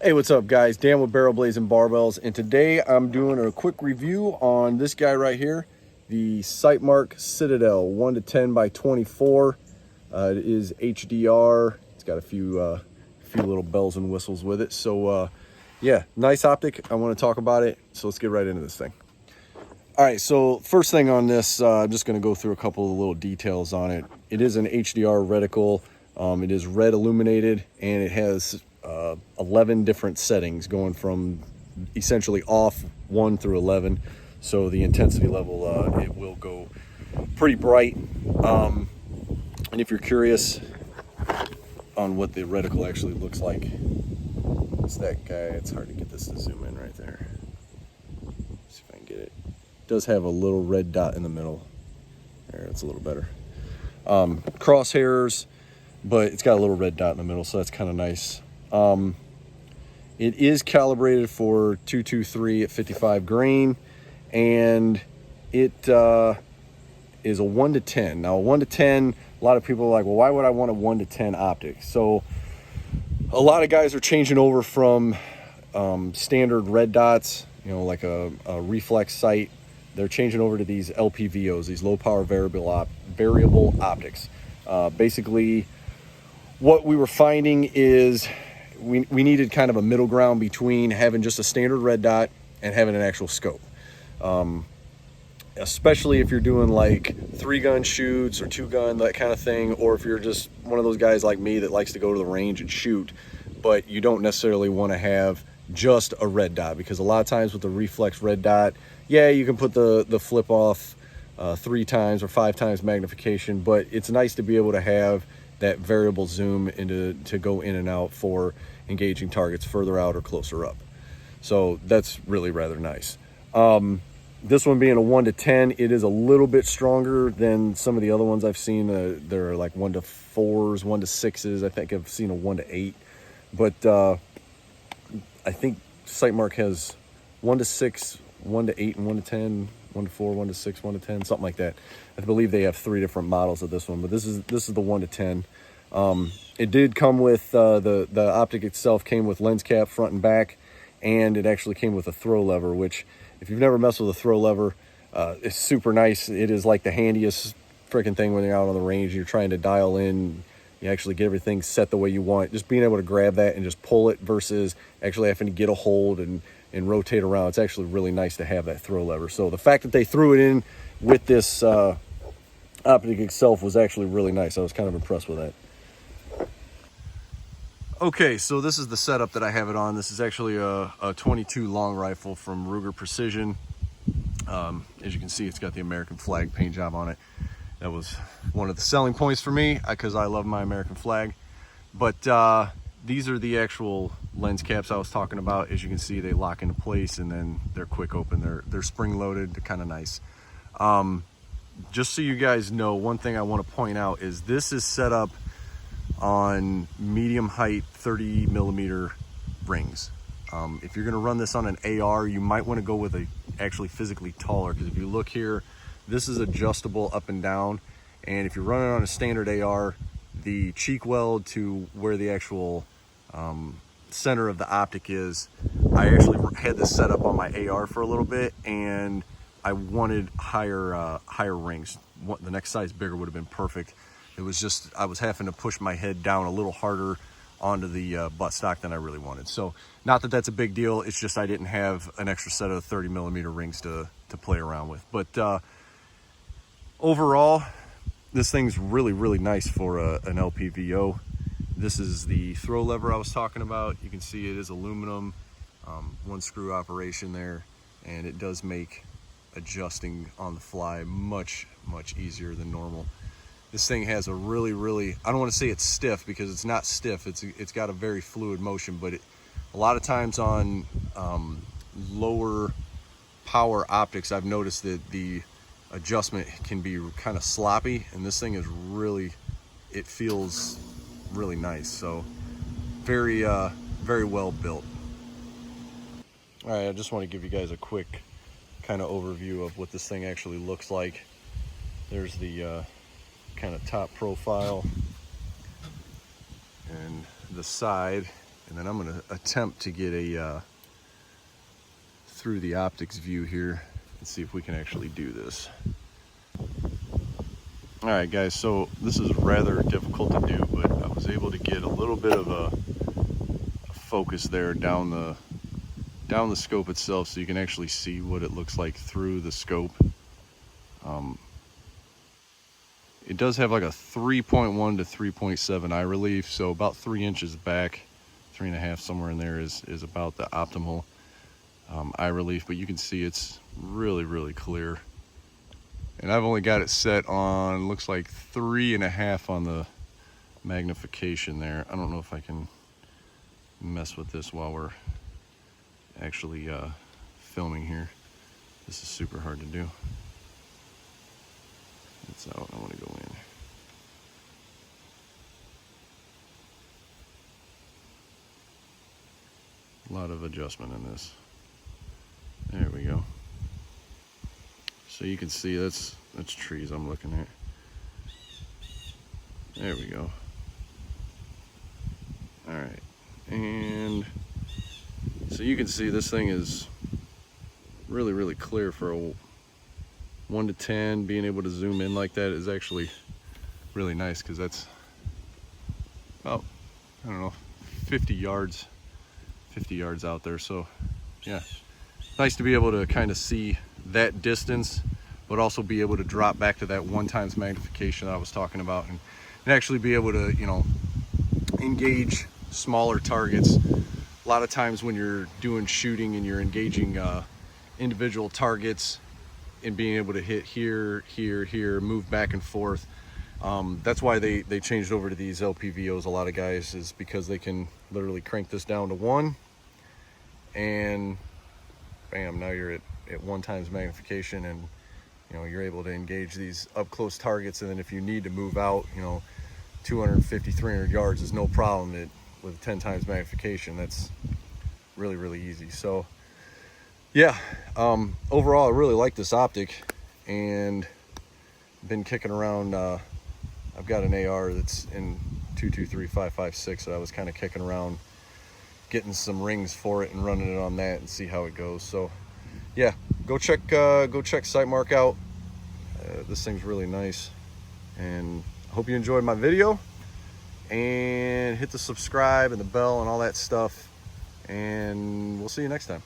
Hey, what's up guys? Dan with Barrel Blazing Barbells, and today I'm doing a quick review on this guy right here, the Sightmark Citadel 1 to 10 by 24. It is HDR. It's got a few little bells and whistles with it. So yeah, nice optic. I want to talk about it. So let's get right into this thing. All right, so first thing on this, I'm just going to go through a couple of little details on it. It is an HDR reticle. It is red illuminated, and it has 11 different settings going from essentially off 1 through 11. So the intensity level, it will go pretty bright. And if you're curious on what the reticle actually looks like, it's that guy. It's hard to get this to zoom in right there. Let's see if I can get it. It does have a little red dot in the middle. There, it's a little better. Crosshairs, but it's got a little red dot in the middle, so that's kind of nice. It is calibrated for 223 at 55 grain, and it is a 1 to 10. Now, a 1 to 10, a lot of people are like, well, why would I want a 1 to 10 optic? So a lot of guys are changing over from standard red dots, you know, like a reflex sight. They're changing over to these LPVOs, these low power variable optics. Basically, what we were finding is we needed kind of a middle ground between having just a standard red dot and having an actual scope. Especially if you're doing like 3-gun shoots or 2-gun, that kind of thing, or if you're just one of those guys like me that likes to go to the range and shoot, but you don't necessarily want to have just a red dot, because a lot of times with the reflex red dot, yeah, you can put the flip off 3 times or 5 times magnification, but it's nice to be able to have that variable zoom into to go in and out for engaging targets further out or closer up. So that's really rather nice. This one being a 1 to 10, it is a little bit stronger than some of the other ones I've seen. They're like 1 to 4s, 1 to 6s. I think I've seen a 1 to 8, but I think Sightmark has 1 to 6, 1 to 8, and 1 to 10, 1 to 4, 1 to 6, 1 to 10, something like that. I believe they have 3 different models of this one, but this is the 1 to 10. It did come with the optic itself came with lens cap front and back, and it actually came with a throw lever, which if you've never messed with a throw lever, it's super nice. It is like the handiest freaking thing when you're out on the range. You're trying to dial in, you actually get everything set the way you want. Just being able to grab that and just pull it versus actually having to get a hold and rotate around. It's actually really nice to have that throw lever. So the fact that they threw it in with this optic itself was actually really nice. I was kind of impressed with that. Okay, so this is the setup that I have it on. This is actually a 22 long rifle from Ruger Precision. As you can see, it's got the American flag paint job on it. That was one of the selling points for me because I love my American flag. But these are the actual lens caps I was talking about. As you can see, they lock into place and then they're quick open. They're spring loaded. They're kind of nice. Just so you guys know, one thing I want to point out is this is set up on medium height 30 millimeter rings. If you're going to run this on an AR, you might want to go with a actually physically taller, because if you look here, this is adjustable up and down, and if you're running on a standard AR, the cheek weld to where the actual center of the optic is, I actually had this set up on my AR for a little bit, and I wanted higher rings. The next size bigger would have been perfect. It was just, I was having to push my head down a little harder onto the buttstock than I really wanted. So not that that's a big deal, it's just I didn't have an extra set of 30 millimeter rings to play around with. But overall, this thing's really, really nice for an LPVO. This is the throw lever I was talking about. You can see it is aluminum, 1 screw operation there, and it does make adjusting on the fly much, much easier than normal. This thing has a really, really, I don't want to say it's stiff, because it's not stiff. It's got a very fluid motion, but a lot of times on lower power optics, I've noticed that the adjustment can be kind of sloppy, and this thing is really, it feels really nice. So very, very well built. All right, I just want to give you guys a quick kind of overview of what this thing actually looks like. There's the kind of top profile and the side, And then I'm going to attempt to get a through the optics view here and see if we can actually do this. All right, guys, so this is rather difficult to do, but I was able to get a little bit of a focus there down the scope itself, so you can actually see what it looks like through the scope. It does have like a 3.1 to 3.7 eye relief, so about 3 inches back, 3.5 somewhere in there is about the optimal eye relief, but you can see it's really clear. And I've only got it set on, looks like 3.5 on the magnification there. I don't know if I can mess with this while we're actually filming here. This is super hard to do. It's out, I want to go in. A lot of adjustment in this. There we go. So you can see that's trees I'm looking at. There we go. All right, and so you can see this thing is really clear for a 1 to 10. Being able to zoom in like that is actually really nice, because that's about, I don't know, 50 yards out there. So yeah, nice to be able to kind of see that distance, but also be able to drop back to that 1x magnification that I was talking about, and actually be able to, you know, engage smaller targets. A lot of times when you're doing shooting and you're engaging individual targets and being able to hit here, move back and forth. That's why they changed over to these LPVOs, a lot of guys, is because they can literally crank this down to 1 and bam, now you're at 1x magnification, and you know, you're able to engage these up close targets. And then if you need to move out, you know, 250, 300 yards is no problem with 10x magnification. That's really easy. So yeah, overall I really like this optic, and been kicking around. I've got an AR that's in 223-556 that I was kind of kicking around, getting some rings for it and running it on that and see how it goes. So yeah, go check Sightmark out. This thing's really nice, and I hope you enjoyed my video, and hit the subscribe and the bell and all that stuff, and we'll see you next time.